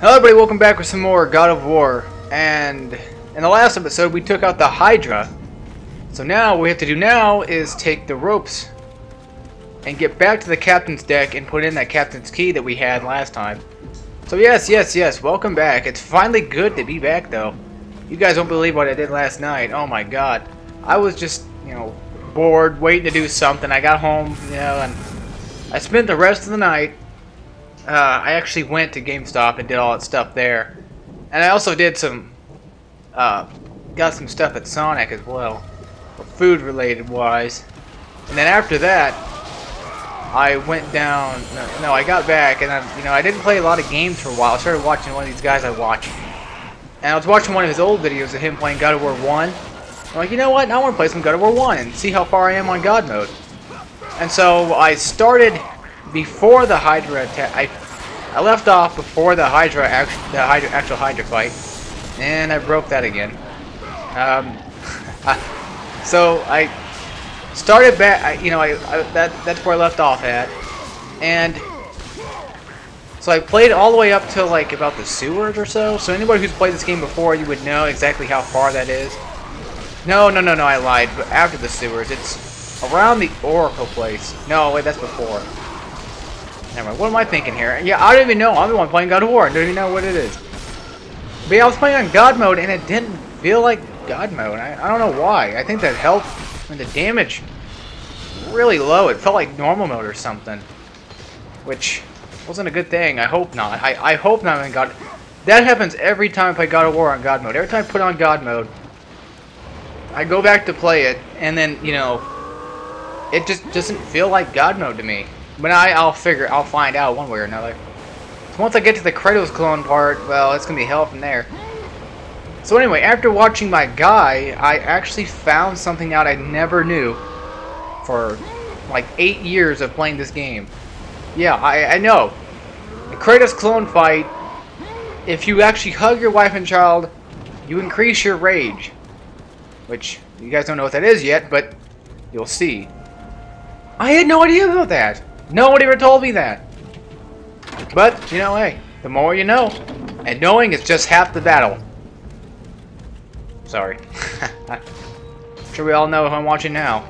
Hello everybody, welcome back with some more God of War. And in the last episode we took out the Hydra. So now what we have to do now is take the ropes and get back to the captain's deck and put in that captain's key that we had last time. So yes, welcome back. It's finally good to be back though. You guys don't believe what I did last night. Oh my god. I was just, bored, waiting to do something. I got home, and I spent the rest of the night. I actually went to GameStop and did all that stuff there. And I also did some, got some stuff at Sonic as well, food related wise. And then after that, I went down, I got back and I didn't play a lot of games for a while. I started watching one of these guys I watch. And I was watching one of his old videos of him playing God of War 1. I'm like, you know what, now I want to play some God of War 1 and see how far I am on God mode. And so I started before the Hydra attack. I left off before the actual Hydra fight, and I broke that again. So I started back. That's where I left off at, and so I played all the way up to like about the sewers or so. So anybody who's played this game before, you would know exactly how far that is. No, I lied. But after the sewers, it's around the Oracle place. No, wait, that's before. Never mind. What am I thinking here? Yeah, I don't even know. I'm the one playing God of War. I don't even know what it is. But yeah, I was playing on God mode, and it didn't feel like God mode. I don't know why. I think that health and the damage really low. It felt like normal mode or something, which wasn't a good thing. I hope not. I hope not in God. That happens every time I play God of War on God mode. Every time I put on God mode, I go back to play it, and then it just doesn't feel like God mode to me. But I'll find out one way or another. So once I get to the Kratos clone part, well, it's gonna be hell from there. So anyway, after watching my guy, I actually found something out I never knew for like 8 years of playing this game. Yeah, I know. The Kratos clone fight, if you actually hug your wife and child, you increase your rage. Which, you guys don't know what that is yet, but you'll see. I had no idea about that. Nobody ever told me that. But, hey, the more you know. And knowing is just half the battle. Sorry. I'm sure we all know who I'm watching now.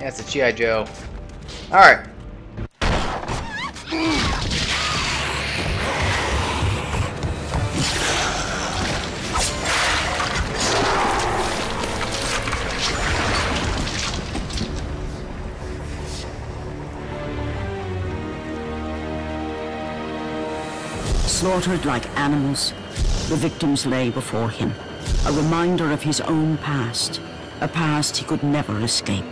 Yeah, it's a G.I. Joe. Alright. Slaughtered like animals, the victims lay before him, a reminder of his own past, a past he could never escape.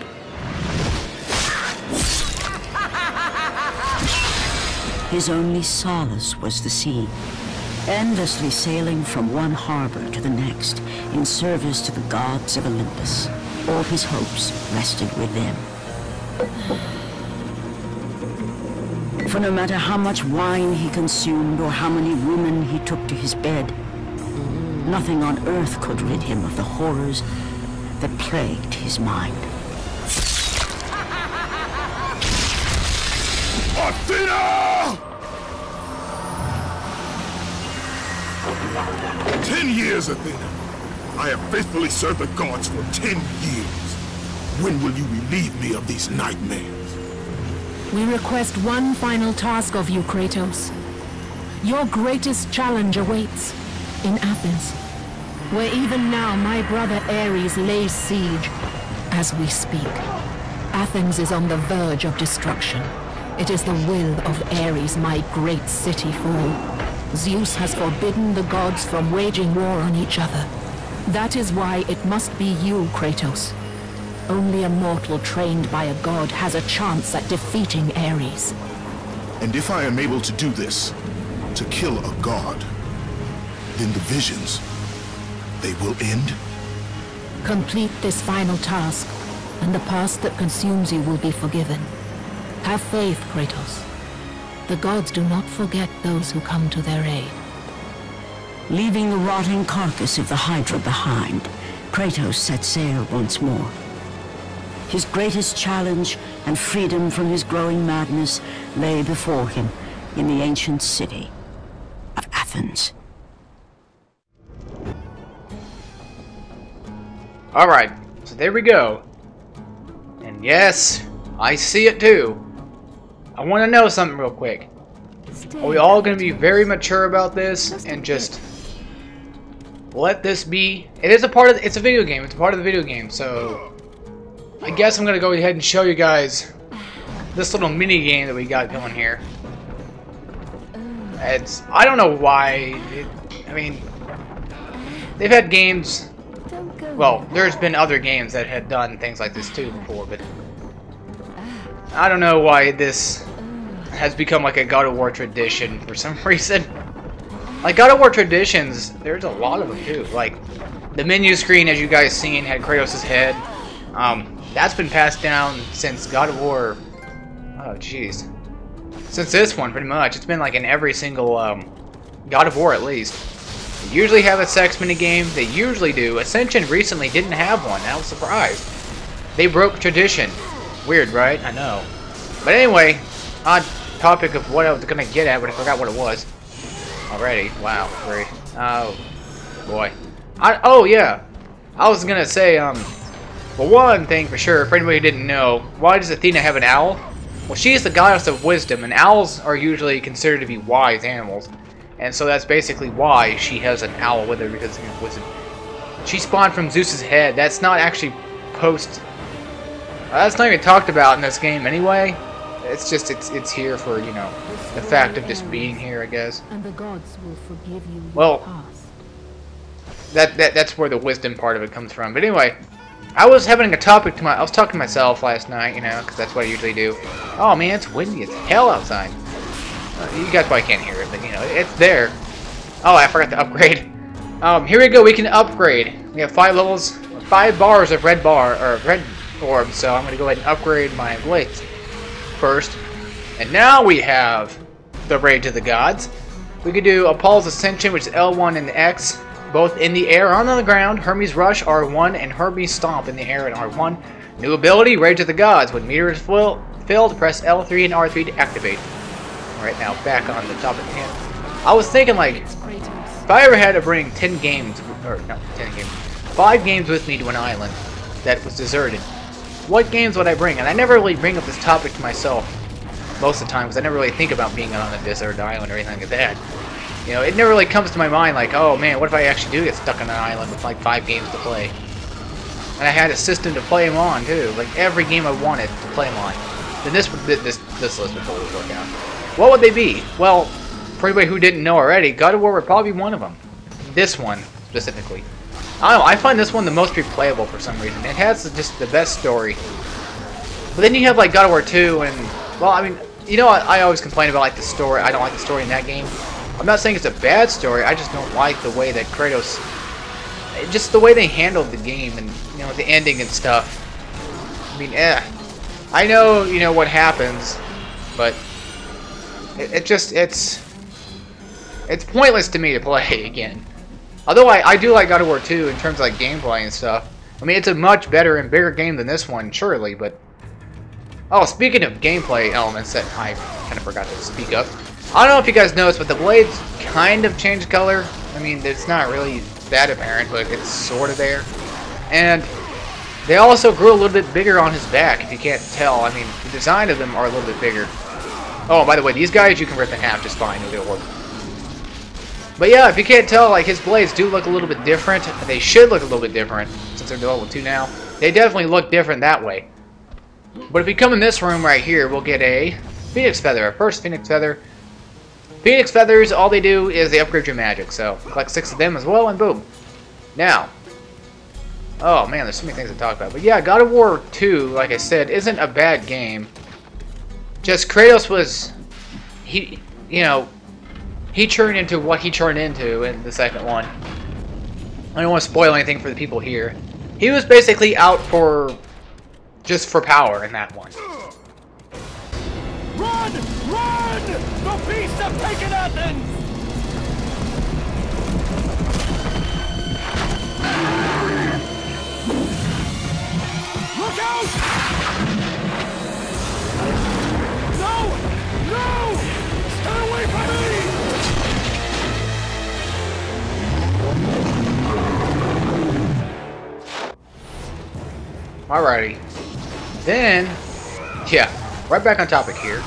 His only solace was the sea, endlessly sailing from one harbor to the next in service to the gods of Olympus. All his hopes rested with them. For no matter how much wine he consumed or how many women he took to his bed, nothing on earth could rid him of the horrors that plagued his mind. Athena! 10 years, Athena. I have faithfully served the gods for 10 years. When will you relieve me of these nightmares? We request one final task of you, Kratos. Your greatest challenge awaits in Athens, where even now my brother Ares lays siege as we speak. Athens is on the verge of destruction. It is the will of Ares my great city fall. Zeus has forbidden the gods from waging war on each other. That is why it must be you, Kratos. Only a mortal trained by a god has a chance at defeating Ares. And if I am able to do this, to kill a god, then the visions, they will end? Complete this final task, and the past that consumes you will be forgiven. Have faith, Kratos. The gods do not forget those who come to their aid. Leaving the rotting carcass of the Hydra behind, Kratos set sail once more. His greatest challenge and freedom from his growing madness lay before him in the ancient city, Athens. Alright, so there we go. And yes, I see it too. I want to know something real quick. Are we all going to be very mature about this and just let this be? It is a part of, it's a video game, it's a part of the video game, so I guess I'm going to go ahead and show you guys this little mini game that we got going here. It's, I don't know why, I mean, they've had games, well, there's been other games that had done things like this too before, but I don't know why this has become like a God of War tradition for some reason. Like God of War traditions, there's a lot of them too. Like the menu screen, as you guys seen, had Kratos' head. That's been passed down since God of War. Oh jeez, since this one pretty much. It's been like in every single God of War at least. They usually have a sex mini game. They usually do. Ascension recently didn't have one. I was surprised. They broke tradition. Weird, right? I know. But anyway, odd topic of what I was gonna get at, but I forgot what it was already. Wow, great. Oh boy. Oh yeah, I was gonna say well, one thing for sure, for anybody who didn't know, why does Athena have an owl? Well, she is the goddess of wisdom, and owls are usually considered to be wise animals, and so that's basically why she has an owl with her, because of wisdom. She spawned from Zeus's head. That's not actually that's not even talked about in this game anyway. It's just it's here for, you know, the fact of just being here, I guess. And the gods will forgive you. Well, that's where the wisdom part of it comes from. But anyway, I was having a topic to I was talking to myself last night, you know, because that's what I usually do. Oh man, it's windy as hell outside. You guys probably can't hear it, but you know, it's there. Oh, I forgot to upgrade. Here we go. We can upgrade. We have 5 levels, 5 bars of red orbs. So I'm gonna go ahead and upgrade my blades first. And now we have the Rage of the Gods. We could do Apollo's Ascension, which is L1 and X, both in the air and on the ground. Hermes Rush, R1, and Hermes Stomp in the air and R1. New ability, Rage of the Gods. When meter is filled, press L3 and R3 to activate. Alright, now back on the topic at hand. I was thinking, like, if I ever had to bring 10 games, or no, 10 games, 5 games with me to an island that was deserted, what games would I bring? And I never really bring up this topic to myself most of the time, because I never really think about being on a desert island or anything like that. You know, it never really comes to my mind like, oh man, what if I actually do get stuck on an island with like 5 games to play? And I had a system to play them on too, like every game I wanted to play them on. Then this list would totally work out. What would they be? Well, for anybody who didn't know already, God of War would probably be one of them. This one specifically. I don't know, I find this one the most replayable for some reason. It has just the best story. But then you have like God of War 2 and, well, I mean, you know, I always complain about like the story. I don't like the story in that game. I'm not saying it's a bad story, I just don't like the way that Kratos, just the way they handled the game and, you know, the ending and stuff. I mean, I know, you know, what happens, but it's pointless to me to play again. Although I do like God of War 2 in terms of like gameplay and stuff. I mean, it's a much better and bigger game than this one, surely, but... Oh, speaking of gameplay elements that I kind of forgot to speak of. I don't know if you guys noticed, but the blades kind of changed color. I mean, it's not really that apparent, but it's sort of there. And they also grew a little bit bigger on his back, if you can't tell. I mean, the design of them are a little bit bigger. Oh, by the way, these guys you can rip in half just fine. It'll work. But yeah, if you can't tell, like, his blades do look a little bit different. They should look a little bit different, since they're level 2 now. They definitely look different that way. But if we come in this room right here, we'll get a Phoenix Feather. Our first Phoenix Feather. Phoenix Feathers, all they do is they upgrade your magic. So, collect 6 of them as well, and boom. Now. Oh man, there's so many things to talk about. But yeah, God of War 2, like I said, isn't a bad game. Just Kratos was... He turned into what he turned into in the second one. I don't want to spoil anything for the people here. He was basically out for... just for power in that one. Run! Run! The beasts have taken Athens! Look out! No! No! Stay away from me! Alrighty. Then, yeah, right back on topic here.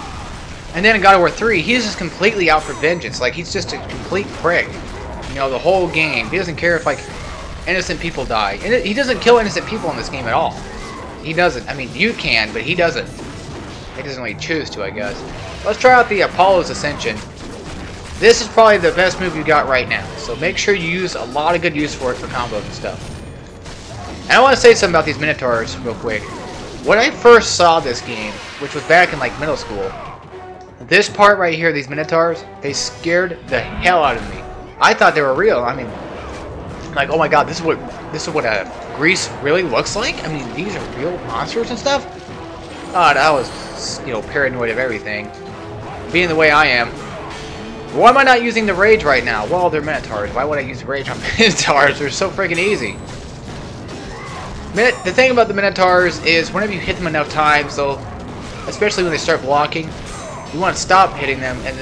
And then in God of War 3, he's just completely out for vengeance. Like, he's just a complete prick. You know, the whole game. He doesn't care if, like, innocent people die. And he doesn't kill innocent people in this game at all. He doesn't. I mean, you can, but he doesn't. He doesn't really choose to, I guess. Let's try out the Apollo's Ascension. This is probably the best move you got right now. So make sure you use a lot of good use for it for combos and stuff. And I want to say something about these Minotaurs real quick. When I first saw this game, which was back in like middle school, this part right here, these Minotaurs, they scared the hell out of me. I thought they were real. I mean, like, oh my god, this is what Greece really looks like? I mean, these are real monsters and stuff? God, I was, you know, paranoid of everything. Being the way I am. Why am I not using the Rage right now? Well, they're Minotaurs. Why would I use Rage on Minotaurs? They're so freaking easy. The thing about the Minotaurs is whenever you hit them enough times, they'll, especially when they start blocking, you want to stop hitting them, and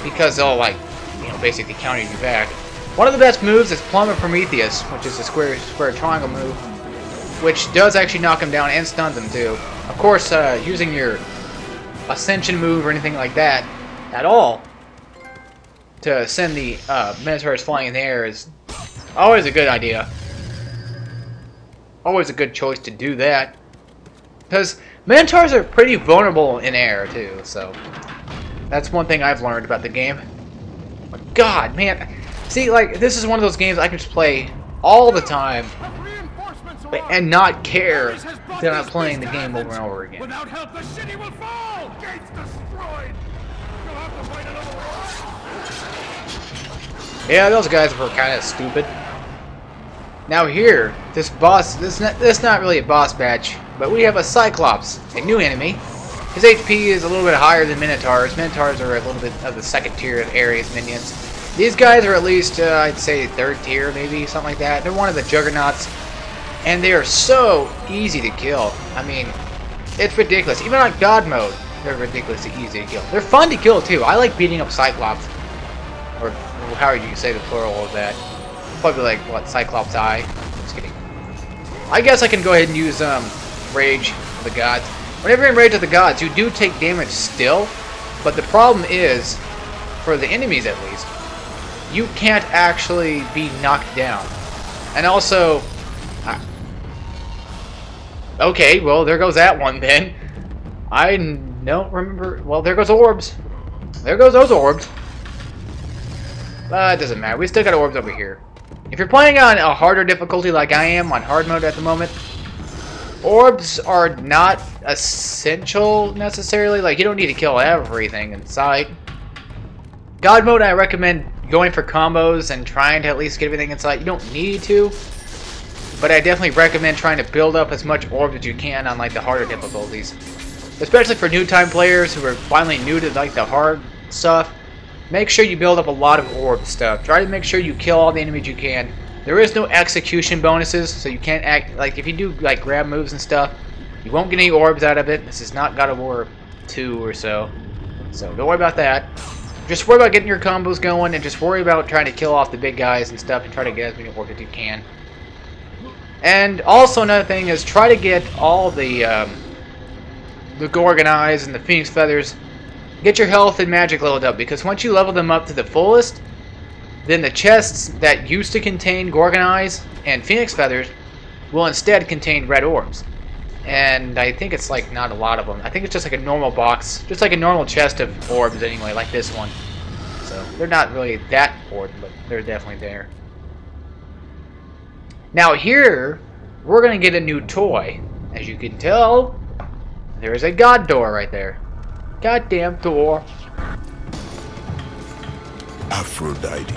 because they'll, like, you know, basically counter you back. One of the best moves is Plum of Prometheus, which is a square triangle move, which does actually knock him down and stun them too. Of course, using your Ascension move or anything like that at all to send the Minotaurs flying in the air is always a good idea. Always a good choice to do that. Because Minotaurs are pretty vulnerable in air too, so that's one thing I've learned about the game. But God, man. See, like, this is one of those games I can just play all the time and not care that I'm playing the game over and over again. Without help, the city will fall! Gates destroyed! You'll have to fight another war! Yeah, those guys were kind of stupid. Now here, this boss, this not really a boss batch, but we have a Cyclops, a new enemy. His HP is a little bit higher than Minotaurs. Minotaurs are a little bit of the second tier of Ares minions. These guys are at least, I'd say, third tier, maybe, something like that. They're one of the Juggernauts, and they are so easy to kill. I mean, it's ridiculous. Even on God mode, they're ridiculously easy to kill. They're fun to kill, too. I like beating up Cyclops, or however you say the plural of that. Probably like, what, Cyclops Eye? Just kidding. I guess I can go ahead and use Rage of the Gods. Whenever you're in Rage of the Gods, you do take damage still, but the problem is, for the enemies at least, you can't actually be knocked down. And also, okay, well, there goes that one then. I don't remember. Well, there goes orbs. There goes those orbs. It doesn't matter. We still got orbs over here. If you're playing on a harder difficulty like I am on hard mode at the moment, orbs are not essential necessarily. Like, you don't need to kill everything in sight. God mode, I recommend going for combos and trying to at least get everything in sight. You don't need to, but I definitely recommend trying to build up as much orbs as you can on like the harder difficulties. Especially for new time players who are finally new to like the hard stuff. Make sure you build up a lot of orb stuff. Try to make sure you kill all the enemies you can. There is no execution bonuses, so you can't act like if you do like grab moves and stuff, you won't get any orbs out of it. This is not God of War 2 or so. So don't worry about that. Just worry about getting your combos going and just worry about trying to kill off the big guys and stuff and try to get as many orbs as you can. And also another thing is try to get all the Gorgon Eyes and the Phoenix Feathers. Get your health and magic leveled up, because once you level them up to the fullest, then the chests that used to contain Gorgon Eyes and Phoenix Feathers will instead contain red orbs. And I think it's like not a lot of them. I think it's just like a normal box, just like a normal chest of orbs anyway, like this one. So they're not really that important, but they're definitely there. Now here, we're going to get a new toy. As you can tell, there's a god door right there. Goddamn door. Aphrodite.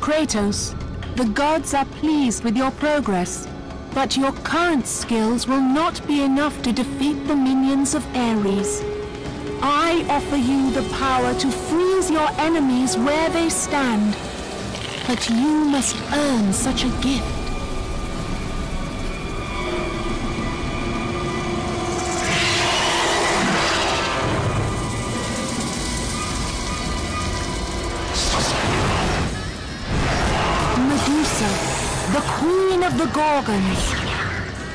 Kratos, the gods are pleased with your progress, but your current skills will not be enough to defeat the minions of Ares. I offer you the power to freeze your enemies where they stand, but you must earn such a gift. Medusa, the queen of the Gorgons.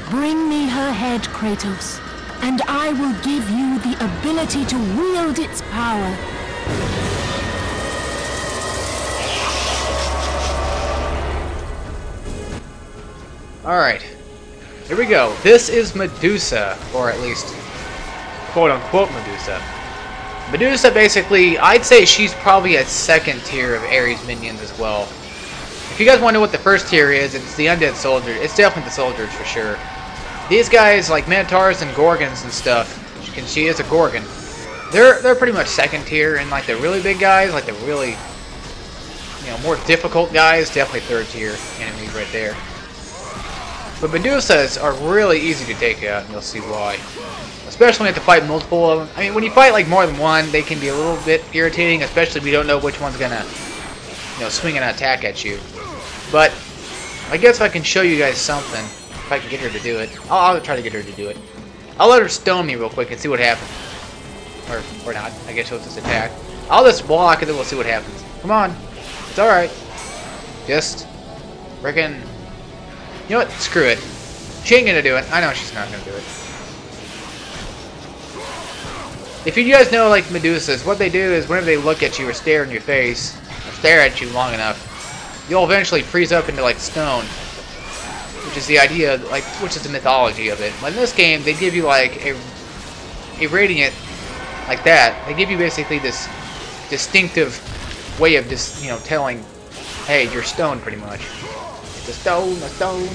Bring me her head, Kratos, and I will give you the ability to wield its power. Alright. Here we go. This is Medusa, or at least quote-unquote Medusa. Medusa, basically, I'd say she's probably a second tier of Ares minions as well. If you guys want to know what the first tier is, it's the undead soldier. It's definitely the soldiers for sure. These guys, like Minotaurs and Gorgons and stuff, and she is a Gorgon, they're pretty much second tier, and like the really big guys, like the really, you know, more difficult guys, definitely third tier enemies right there. But Medusas are really easy to take out, and you'll see why. Especially when you have to fight multiple of them. I mean, when you fight like more than one, they can be a little bit irritating, especially if you don't know which one's gonna, you know, swing an attack at you. But I guess if I can show you guys something, if I can get her to do it, I'll try to get her to do it. I'll let her stone me real quick and see what happens. Or not. I guess she'll just attack. I'll just block and then we'll see what happens. Come on. It's alright. Just frickin'. You know what? Screw it. She ain't gonna do it. I know she's not gonna do it. If you guys know, like, Medusas, what they do is whenever they look at you or stare in your face, or stare at you long enough, you'll eventually freeze up into, like, stone. Which is the idea, like, which is the mythology of it. But in this game, they give you, like, a radiant, like that. They give you basically this distinctive way of just, you know, telling, hey, you're stoned, pretty much. It's a stone, a stone.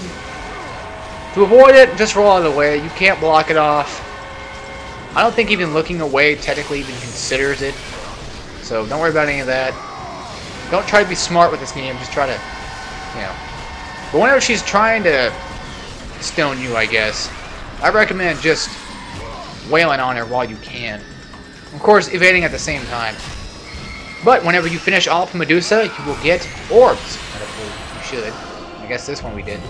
To avoid it, just roll out of the way. You can't block it off. I don't think even looking away technically even considers it. So don't worry about any of that. Don't try to be smart with this game. Just try to, you know. But whenever she's trying to stone you, I guess, I recommend just wailing on her while you can. Of course, evading at the same time. But whenever you finish off Medusa, you will get orbs. You should. I guess this one we did.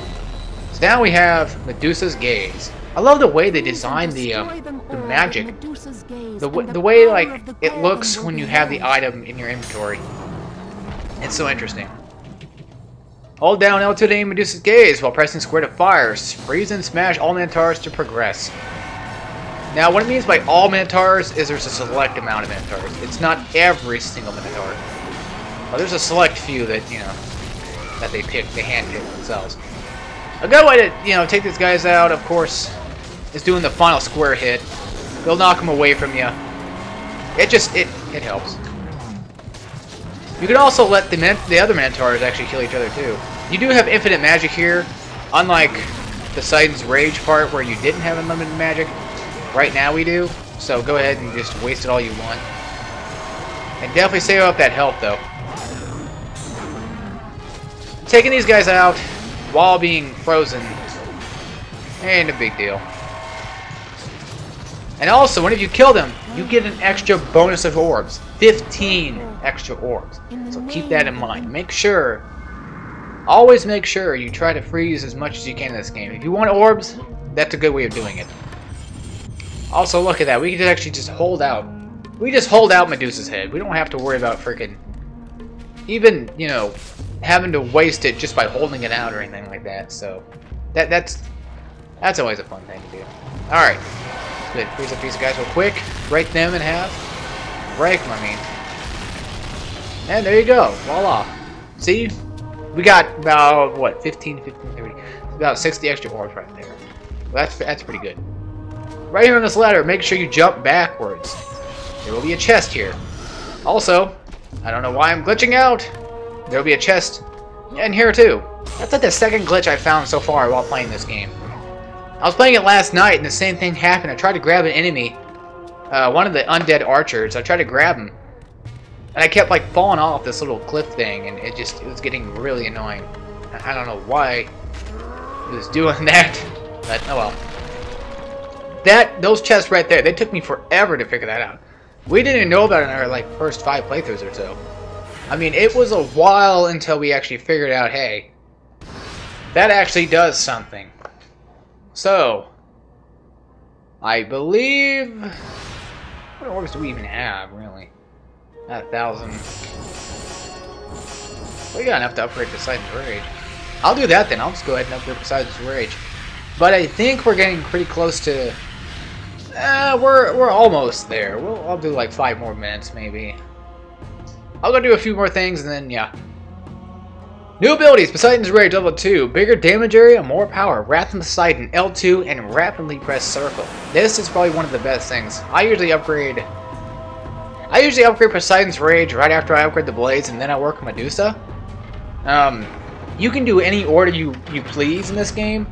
So now we have Medusa's gaze. I love the way they designed the magic. The way like it looks when you have the item in your inventory. It's so interesting. Hold down L2 to aim Medusa's gaze while pressing square to fire. Freeze and smash all Minotaurs to progress. Now what it means by all Minotaurs is there's a select amount of Minotaurs. It's not every single Minotaur. Well, there's a select few that, you know, that they hand-pick themselves. A good way to, you know, take these guys out, of course, is doing the final square hit. They'll knock them away from you. It helps. You can also let the other Minotaurs actually kill each other too. You do have infinite magic here, unlike Poseidon's Rage part where you didn't have unlimited magic. Right now we do, so go ahead and just waste it all you want. And definitely save up that health though. Taking these guys out while being frozen ain't a big deal. And also, whenever you kill them, you get an extra bonus of orbs. 15 extra orbs. So keep that in mind. Make sure, always make sure you try to freeze as much as you can in this game. If you want orbs, that's a good way of doing it. Also, look at that. We can actually just hold out. We just hold out Medusa's head. We don't have to worry about freaking even, you know, having to waste it just by holding it out or anything like that. So that's always a fun thing to do. Alright. Good. Freeze up these guys real quick. Break them in half. Break them, I mean. And there you go. Voila. See? We got about, what, 15, 30. About 60 extra orbs right there. Well, that's pretty good. Right here on this ladder, make sure you jump backwards. There will be a chest here. Also, I don't know why I'm glitching out. There will be a chest in here too. That's like the second glitch I found so far while playing this game. I was playing it last night and the same thing happened. I tried to grab an enemy, one of the undead archers. I tried to grab him, and I kept like falling off this little cliff thing, and it was getting really annoying. I don't know why it was doing that, but oh well. Those chests right there, they took me forever to figure that out. We didn't even know about it in our like first 5 playthroughs or so. I mean, it was a while until we actually figured out, hey, that actually does something. So, I believe... What orbs do we even have, really? Not 1,000. We got enough to upgrade Poseidon's Rage. I'll do that then. I'll just go ahead and upgrade Poseidon's Rage. But I think we're getting pretty close to... we're almost there. I'll do like 5 more minutes, maybe. I'll go do a few more things, and then, yeah. New abilities, Poseidon's Rage level 2. Bigger damage area, more power. Wrath of Poseidon, L2, and rapidly press circle. This is probably one of the best things. I usually upgrade Poseidon's Rage right after I upgrade the Blades, and then I work Medusa. You can do any order you please in this game.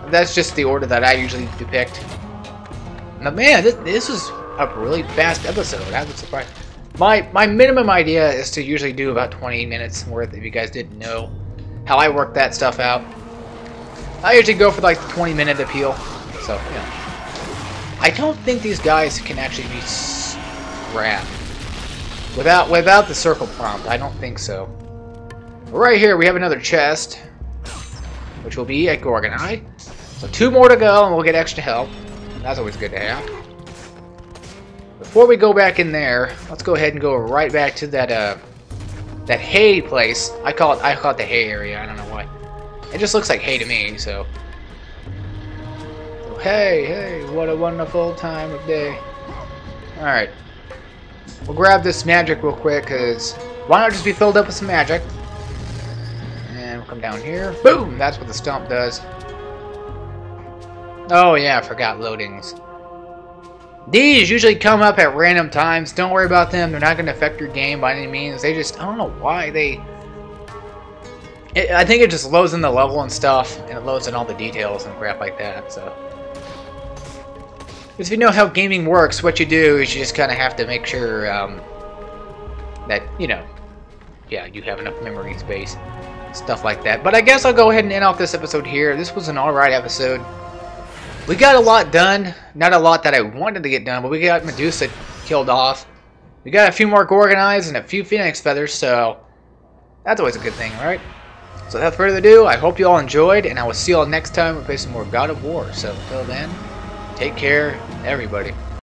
That's just the order that I usually depict. Now, man, this was a really fast episode. I was surprised. My minimum idea is to usually do about 20 minutes worth, if you guys didn't know how I work that stuff out. I usually go for like the 20-minute appeal. So, yeah. I don't think these guys can actually be scrapped. Without the circle prompt, I don't think so. Right here, we have another chest, which will be a Gorgon Eye. So 2 more to go, and we'll get extra help. That's always good to have. Before we go back in there, let's go ahead and go right back to that hay place. I call it the hay area. I don't know why. It just looks like hay to me. So hey, what a wonderful time of day. All right, we'll grab this magic real quick, cause why not just be filled up with some magic? And we'll come down here. Boom! That's what the stump does. Oh yeah, I forgot loadings. These usually come up at random times. Don't worry about them. They're not going to affect your game by any means. They just, I don't know why I think it just loads in the level and stuff, and it loads in all the details and crap like that. So, if you know how gaming works, what you do is you just kind of have to make sure that, you know, yeah, you have enough memory space, stuff like that. But I guess I'll go ahead and end off this episode here. This was an alright episode. We got a lot done. Not a lot that I wanted to get done, but we got Medusa killed off. We got a few more Gorgon Eyes and a few Phoenix Feathers, so that's always a good thing, right? So without further ado, I hope you all enjoyed, and I will see you all next time we play some more God of War. So until then, take care, everybody.